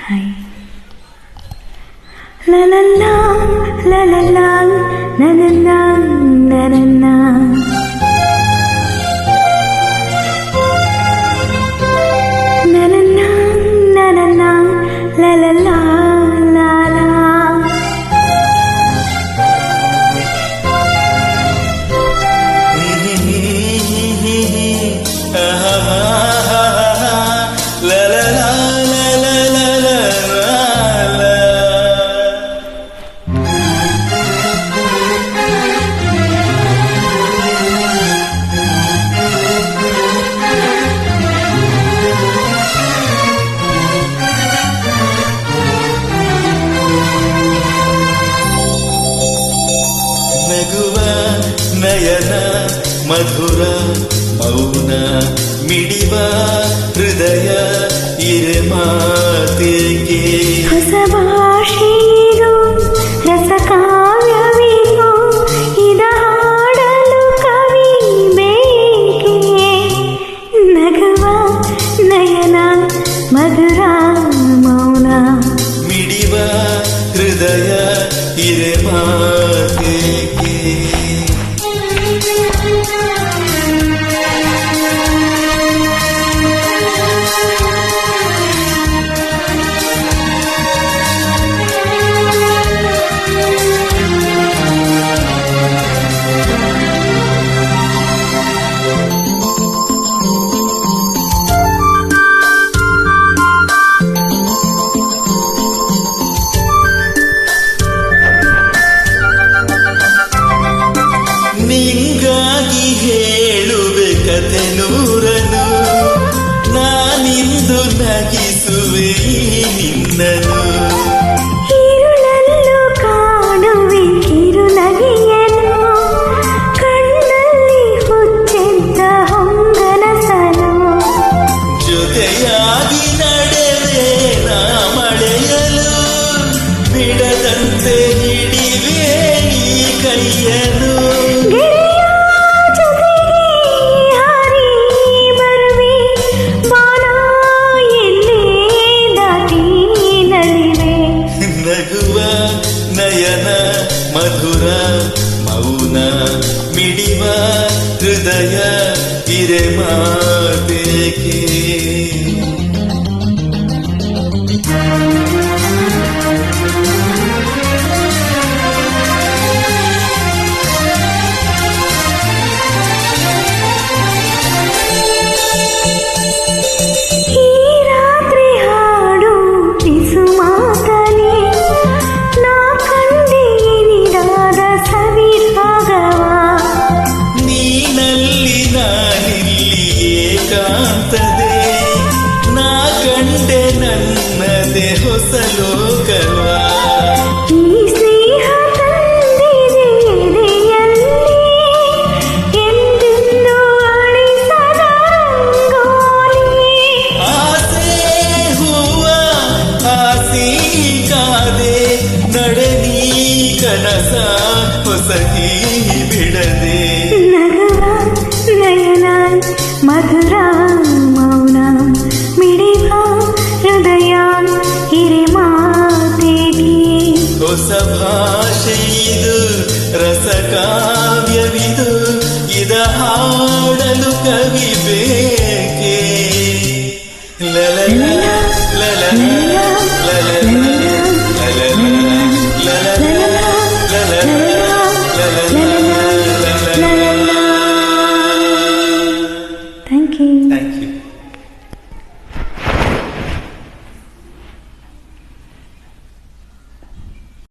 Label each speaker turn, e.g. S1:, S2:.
S1: Hi. La la la la la la na na na na na na. Na na na na na na la la la la la.
S2: ನಯನ ಮಧುರ ಮೌನ ಮಿಡಿವ ಹೃದಯ ಇರೆ ಮಾತೆಗೆ
S1: ಹೊಸ ಭಾಷೆಯು ರಸ ಕಾವ್ಯವಿದು ಇದ ಹಾಡಲು ಕವಿ ಬೇಕೆ ನಗುವ ನಯನ ಮಧುರ ಮೌನ
S2: ಮಿಡಿವ ಹೃದಯ ಇರೆ ಮಾತೆಗೆ ನಿಂಗಾಗಿ ಹೇಳುವೆ ಕತೆ ನೂರನು ನಾನಿಂದು ನಗಿಸುವೆ ನಿನ್ನನು
S1: ഇരുളല്ലു കാണുವೆ ಕಿರುನಗೆಯನು ಕಣ್ಣಲ್ಲಿ ಹುಚ್ಚೆದ್ದ ಹೊಂಗನಸನು
S2: ಜೊತೆಯಾಗಿ ನಡೆವೆ ನಾ ಮಳೆಯಲು ಬಿಡದಂತೆ ಹಿಡಿವೆ ಈ ಕೈಯನು
S1: ಗೆಳೆಯ ಜೊತೆಗೆ ಹಾರಿ ಬರುವೆ ಬಾನ ಎಲ್ಲೇ ದಾಟಿ ನಲಿವೆ
S2: ನಗುವ ನಯನ ಮಧುರ ಮೌನ ಮಿಡಿವ ಹೃದಯ ಇರೆ ಮಾತೆಗೆ
S1: ಈ ರಾತ್ರಿ ಹಾಡು ಪಿಸು ಮಾತನೆ ನಾ ಕಂಡೆ ನಿರಾದ ಸವಿ ರಾಗವ
S2: ನೀನಲ್ಲಿ ನಾನಿಲ್ಲಿ ಏಕಾಂತದೆ ನಾ ಕಂಡೆ ನನ್ನದೇ ಹೊಸ ಲೋಕವ
S1: ಈ ಸ್ನೇಹ ತಂದಿದೆ ಎದೆಯಲ್ಲಿ ಎಂದೆಂದು ಅಳಿಸದ ರಂಗೋಲಿ
S2: ಆಸೆ ಹೂವ ಆಸಿ ಕಾದೆ ನಡೆದೀ ಕನಸ ಹೊಸಕಿ ಬಿಡದೆ
S1: ನಗುವ ನಯನ ಮಧುರ ಮೌನ ಮಿಡಿವ ಹೃದಯ ಹಿರಿ ಮಾತೆಗೆ
S2: ಹೊಸ ಭಾಷೆ ಇದು ರಸ ಕಾವ್ಯವಿದು ಇದ ಹಾಡಲು ಕವಿ ಬೇಕೆ ಲಲ